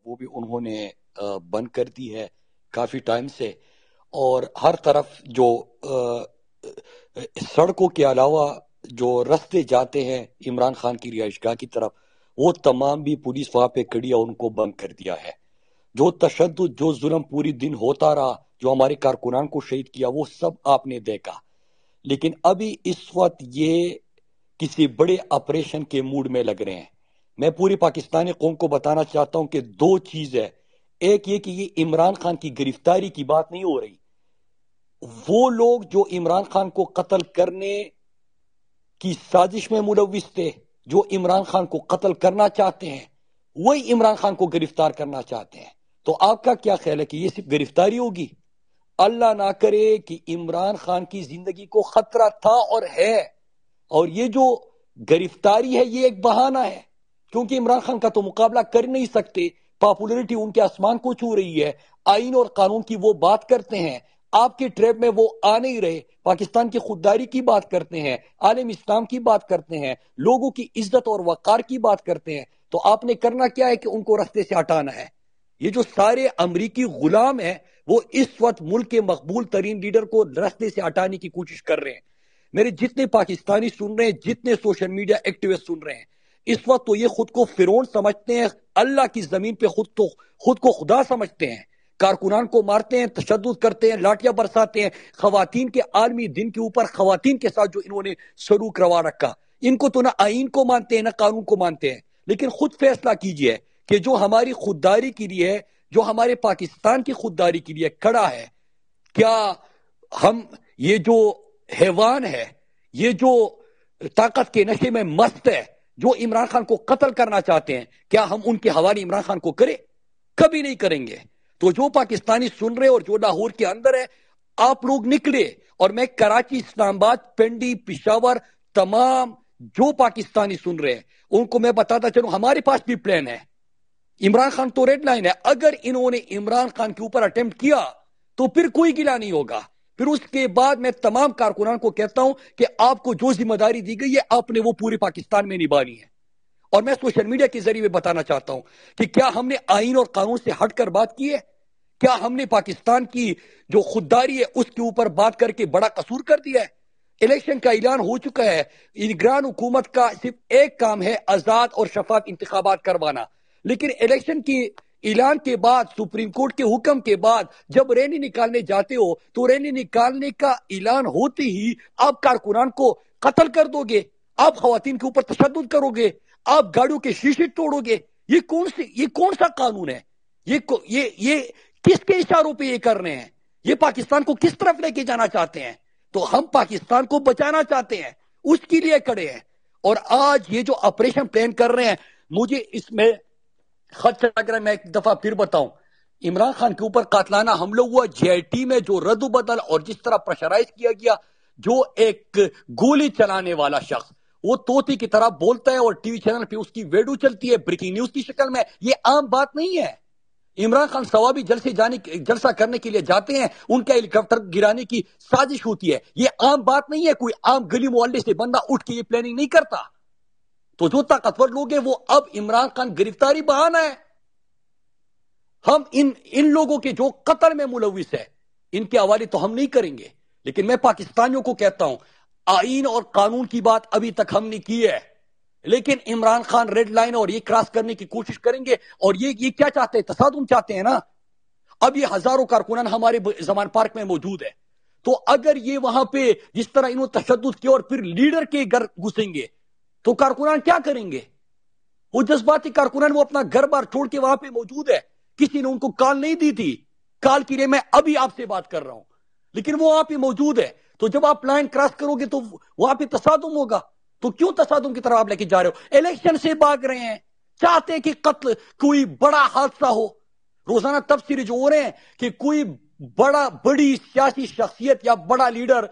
وہ بھی انہوں نے بند کر دی ہے کافی ٹائم سے، اور ہر طرف جو سڑکوں کے علاوہ جو رستے جاتے ہیں عمران خان کی رہائش گاہ کی طرف، وہ تمام بھی پولیس وہاں پہ کھڑی ہے، ان کو بند کر دیا ہے۔ جو تشدد، جو ظلم پوری دن ہوتا رہا، جو ہمارے کارکنان کو شہید کیا، وہ سب آپ نے دیکھا۔ لیکن ابھی اس وقت یہ کسی بڑے آپریشن کے موڈ میں لگ رہے ہیں۔ میں پوری پاکستانی قوم کو بتانا چاہتا ہوں کہ دو چیز ہے، ایک یہ کہ یہ عمران خان کی گرفتاری کی بات نہیں ہو رہی، وہ لوگ جو عمران خان کو قتل کرنے کی سازش میں ملوث تھے، جو عمران خان کو قتل کرنا چاہتے ہیں، وہی عمران خان کو گرفتار کرنا چاہتے ہیں۔ تو آپ کا کیا خیال ہے کہ یہ صرف گرفتاری ہوگی؟ اللہ نہ کرے کہ عمران خان کی زندگی کو خطرہ تھا اور ہے، اور یہ جو گرفتاری ہے یہ ایک بہانہ ہے، کیونکہ عمران خان کا تو مقابلہ کر نہیں سکتے، پاپولرٹی ان کے آسمان کو چھو رہی ہے، آئین اور قانون کی وہ بات کرتے ہیں، آپ کے ٹریپ میں وہ آ نہیں رہے، پاکستان کی خودداری کی بات کرتے ہیں، عالم اسلام کی بات کرتے ہیں، لوگوں کی عزت اور وقار کی بات کرتے ہیں، تو آپ نے کرنا کیا ہے کہ ان کو رستے سے ہٹانا ہے۔ یہ جو سارے امریکی غلام ہیں وہ اس وقت ملک کے مقبول ترین لیڈر کو رستے سے ہٹانے کی کوشش کر رہے ہیں۔ میرے جتنے پاکستانی سن رہے ہیں، جتنے سوشل میڈیا ایکٹیوسٹ سن رہے ہیں، اس وقت تو یہ خود کو فرعون سمجھتے ہیں، اللہ کی زمین پہ خود کو خدا سمجھتے ہیں، کارکنان کو مارتے ہیں، تشدد کرتے ہیں، لاٹیاں برساتے ہیں، خواتین کے عالمی دن کے اوپر خواتین کے ساتھ جو انہوں نے سلوک روا رکھا، ان کو تو نہ آئین کو مانتے ہیں نہ قانون کو مانتے ہیں۔ لیکن خود فیصلہ کیجئے کہ جو ہماری خودداری کے لیے، جو ہمارے پاکستان کی خودداری کے لیے کھڑا ہے، کیا ہم یہ جو حیوان ہے، یہ جو طاقت کے نشے میں مست ہے، جو عمران خان کو قتل کرنا چاہتے ہیں، کیا ہم ان کے حوالے عمران خان کو کریں؟ کبھی نہیں کریں گے۔ تو جو پاکستانی سن رہے اور جو لاہور کے اندر ہے، آپ لوگ نکلے، اور میں کراچی، اسلام آباد، پنڈی، پشاور، تمام جو پاکستانی سن رہے ہیں ان کو میں بتاتا چلوں، ہمارے پاس بھی پلان ہے۔ عمران خان تو ریڈ لائن ہے، اگر انہوں نے عمران خان کے اوپر اٹیمپٹ کیا تو پھر کوئی گلہ نہیں ہوگا۔ پھر اس کے بعد میں تمام کارکنان کو کہتا ہوں کہ آپ کو جو ذمہ داری دی گئی ہے آپ نے وہ پورے پاکستان میں نبھانی ہے۔ اور میں سوشل میڈیا کے ذریعے بتانا چاہتا ہوں کہ کیا ہم نے آئین اور قانون سے ہٹ کر بات کی ہے؟ کیا ہم نے پاکستان کی جو خودداری ہے اس کے اوپر بات کر کے بڑا قصور کر دیا ہے؟ الیکشن کا اعلان ہو چکا ہے، نگران حکومت کا صرف ایک کام ہے، آزاد اور شفاف انتخابات کروانا۔ لیکن الیکشن کی اعلان کے بعد، سپریم کورٹ کے حکم کے بعد جب ریلی نکالنے جاتے ہو تو ریلی نکالنے کا اعلان ہوتے ہی آپ کارکنان کو قتل کر دو گے، آپ خواتین کے اوپر تشدد کرو گے، آپ گاڑیوں کے شیشے توڑو گے۔ یہ کون سا قانون ہے؟ یہ کس کے اشاروں پہ یہ کر رہے ہیں؟ یہ پاکستان کو کس طرف لے کے جانا چاہتے ہیں؟ تو ہم پاکستان کو بچانا چاہتے ہیں، اس کے لیے کھڑے ہیں۔ اور آج یہ جو آپریشن پلان کر رہے ہیں، مجھے اس میں خدشہ لگ رہا ہے، میں ایک دفعہ پھر بتاؤں، عمران خان کے اوپر قاتلانہ حملہ ہوا، جے آئی ٹی میں جو رد و بدل اور جس طرح پریشرائز کیا گیا، جو ایک گولی چلانے والا شخص وہ طوطی کی طرح بولتا ہے اور ٹی وی چینل پہ اس کی ویڈیو چلتی ہے بریکنگ نیوز کی شکل میں، یہ عام بات نہیں ہے۔ عمران خان ثوابی جلسہ کرنے کے لیے جاتے ہیں، ان کا ہیلی کاپٹر گرانے کی سازش ہوتی ہے، یہ عام بات نہیں ہے۔ کوئی عام گلی محلے سے بندہ اٹھ کے یہ پلاننگ نہیں کرتا۔ تو جو طاقتور لوگ ہیں وہ اب عمران خان گرفتاری بہانا ہے، ہم ان لوگوں کے جو قتل میں ملوث ہے ان کے حوالے تو ہم نہیں کریں گے۔ لیکن میں پاکستانیوں کو کہتا ہوں، آئین اور قانون کی بات ابھی تک ہم نے کی ہے، لیکن عمران خان ریڈ لائن اور یہ کراس کرنے کی کوشش کریں گے۔ اور یہ کیا چاہتے ہیں؟ تصادم چاہتے ہیں نا۔ اب یہ ہزاروں کارکنان ہمارے زمان پارک میں موجود ہے، تو اگر یہ وہاں پہ جس طرح انہوں تشدد کیا اور پھر لیڈر کے گھر گھسیں گے تو کارکنان کیا کریں گے؟ وہ جذباتی کارکنان وہ اپنا گھر بار چھوڑ کے وہاں پہ موجود ہے، کسی نے ان کو کال نہیں دی تھی، کال کے لیے میں ابھی آپ سے بات کر رہا ہوں، لیکن وہ وہاں پہ موجود ہے۔ تو جب آپ لائن کراس کرو گے تو وہاں پہ تصادم ہوگا، تو کیوں تصادم کی طرف آپ لے کے جا رہے ہو؟ الیکشن سے بھاگ رہے ہیں، چاہتے ہیں کہ قتل کوئی بڑا حادثہ ہو۔ روزانہ تبصرے جو ہو رہے ہیں کہ کوئی بڑی سیاسی شخصیت یا بڑا لیڈر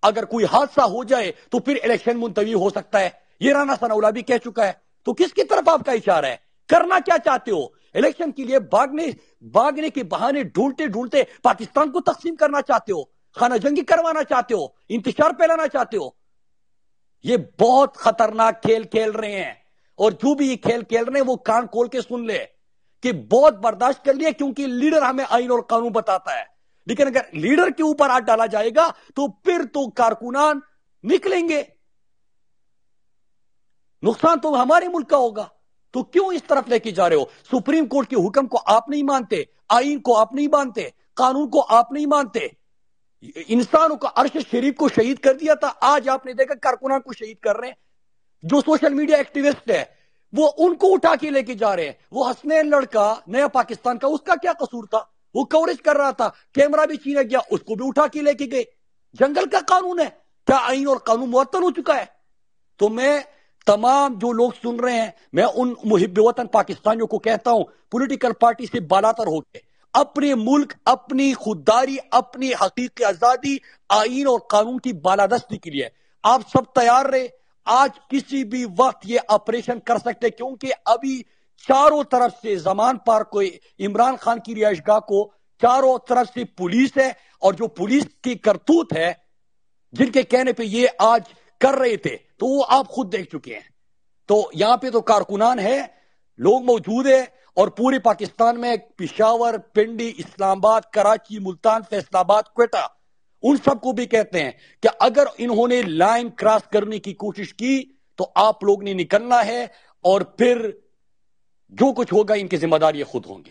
اگر کوئی حادثہ ہو جائے تو پھر الیکشن ملتوی ہو سکتا ہے، یہ رانا ثناءاللہ بھی کہہ چکا ہے۔ تو کس کی طرف آپ کا اشارہ ہے؟ کرنا کیا چاہتے ہو؟ الیکشن کے لیے بھاگنے کے بہانے ڈھونڈتے پاکستان کو تقسیم کرنا چاہتے ہو، خانہ جنگی کروانا چاہتے ہو، انتشار پھیلانا چاہتے ہو؟ یہ بہت خطرناک کھیل کھیل رہے ہیں، اور جو بھی یہ کھیل کھیل رہے ہیں وہ کان کھول کے سن لے کہ بہت برداشت کر لیا کیونکہ لیڈر ہمیں آئین اور قانون بتاتا ہے، لیکن اگر لیڈر کے اوپر ہاتھ ڈالا جائے گا تو پھر تو کارکنان نکلیں گے، نقصان تو ہمارے ملک کا ہوگا۔ تو کیوں اس طرف لے کے جا رہے ہو؟ سپریم کورٹ کے حکم کو آپ نہیں مانتے، آئین کو آپ نہیں مانتے، قانون کو آپ نہیں مانتے، انسانوں کا عرش شریف کو شہید کر دیا تھا، آج آپ نے دیکھا کارکنان کو شہید کر رہے ہیں۔ جو سوشل میڈیا ایکٹیوسٹ ہے وہ ان کو اٹھا کے لے کے جا رہے ہیں۔ وہ حسنین لڑکا نیا پاکستان کا، اس کا کیا قصور تھا؟ وہ کوریج کر رہا تھا، کیمرہ بھی چھینا گیا، اس کو بھی اٹھا کے لے کے گئے۔ جنگل کا قانون ہے، کیا آئین اور قانون معطل ہو چکا ہے؟ تو میں تمام جو لوگ سن رہے ہیں، میں ان محب وطن پاکستانیوں کو کہتا ہوں، پولیٹیکل پارٹی سے بالاتر ہو کے اپنے ملک، اپنی خودداری، اپنی حقیقی آزادی، آئین اور قانون کی بالادستی کے لیے آپ سب تیار رہے۔ آج کسی بھی وقت یہ آپریشن کر سکتے، کیونکہ ابھی چاروں طرف سے زمان پارک کو، عمران خان کی رہائش گاہ کو چاروں طرف سے پولیس ہے، اور جو پولیس کی کرتوت ہے، جن کے کہنے پہ یہ آج کر رہے تھے، تو وہ آپ خود دیکھ چکے ہیں۔ تو یہاں پہ تو کارکنان ہے، لوگ موجود ہیں، اور پورے پاکستان میں پشاور، پنڈی، اسلام آباد، کراچی، ملتان، فیصل آباد، کوئٹہ، ان سب کو بھی کہتے ہیں کہ اگر انہوں نے لائن کراس کرنے کی کوشش کی تو آپ لوگ نے نکلنا ہے، اور پھر جو کچھ ہوگا ان کی ذمہ داری خود ہوں گے۔